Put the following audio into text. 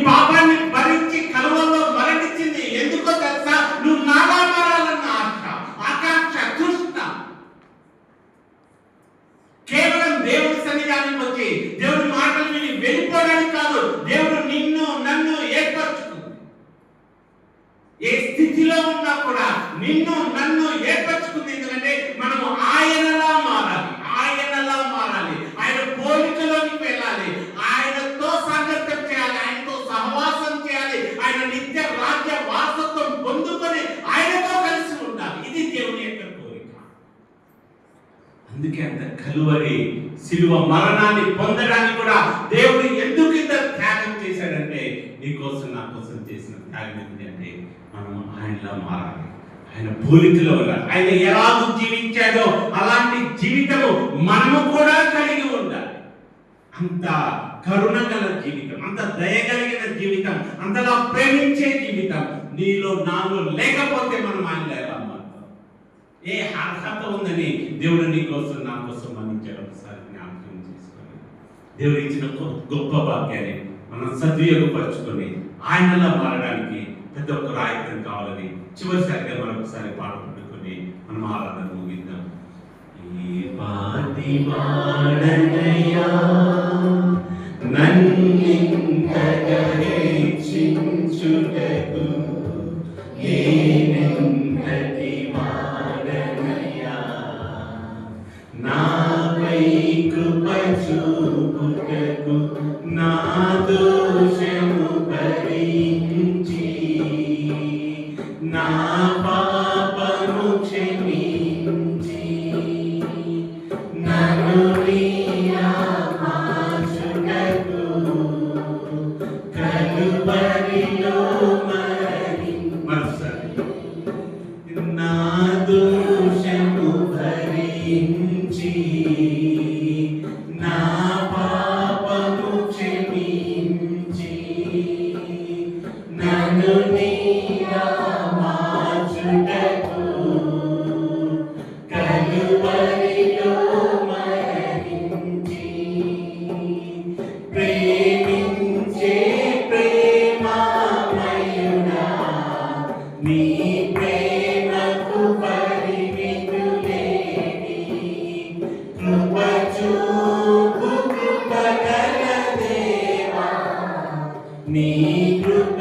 పాపాన్ని భరించి కలువలో మరణించింది. ఎందుకో తెలుసా? నువ్వు నాలా మారాలన్న ఆశ, ఆకాంక్ష, తృష్ణ. కేవలం దేవుడి సన్నిధానికి వచ్చి దేవుడి మాటలు విని వెళ్ళిపోవడానికి కాదు. దేవుడు నిన్ను నన్ను ఏర్పరచుకుంది. ఏ స్థితిలో ఉన్నా కూడా నిన్ను నన్ను ఏర్పరచుకుంది. ఎందుకంటే మనము ఆయనలా మారాలి, ఆయనలా మారాలి, ఆయన పోలికలోకి వెళ్ళాలి, ఆయనతో సాంగత్యం చేయాలి, ఆయనతో సహవాసం చేయాలి, ఆయన నిత్య రాజ్య వారసత్వం పొందుకొని ఆయనతో కలిసి ఉండాలి. ఇది దేవుని యొక్క కోరిక. అందుకే అంత కలువరి శిలువ మరణాన్ని పొందడానికి కూడా దేవుడు ఎందుకు ఇంత త్యాగం చేశాడంటే, నీ కోసం నా కోసం చేసిన త్యాగం ఏంటంటే మనం ఆయనలా మారాలి, ఆయన పోలికలో ఉండాలి. ఆయన ఎలాగూ జీవించాడో అలాంటి జీవితము మనము కూడా కలిగి ఉండాలి. అంత కరుణ గల జీవితం, అంత దయగలిగిన జీవితం, అంతలా ప్రేమించే జీవితం నీలో నాలో లేకపోతే మనం ఆయనలో ఎలా మారుతాం? ఏ అర్హత ఉందని దేవుడు నీ కోసం నా కోసం మన్నించాడు. ఒకసారి జ్ఞాపకం చేసుకొని దేవుడు ఇచ్చిన గొప్ప భాగ్యాన్ని మనం సద్వినియోగపరచుకొని ఆయనలా మారడానికి ప్రతి ఒక్క రాయత్నం కావాలని చివరిసారిగా మరొకసారి పాట పట్టుకొని మనం ఆరాధన ముగిద్దాం. ఈ పాటి వాడనయ్యా నన్నింతగా హెచ్చించుటకు, నేనెంతటి వాడనయ్యా నాపై కృప చూపుటకు, నా దోషము భరించి నా పాపము క్షమించి నన్ను నీలా మార్చుటకు కలువరిలో నా దోషము భరించి నా పాపము క్షమించి నన్ను నీలా మార్చుటకు కలువరిలో మరణించి ప్రేమించే ప్రేమమయుడా, నీ ప్రేమకు పరిమితులేని కృప చూపు కృపగల దేవా, నీ కృప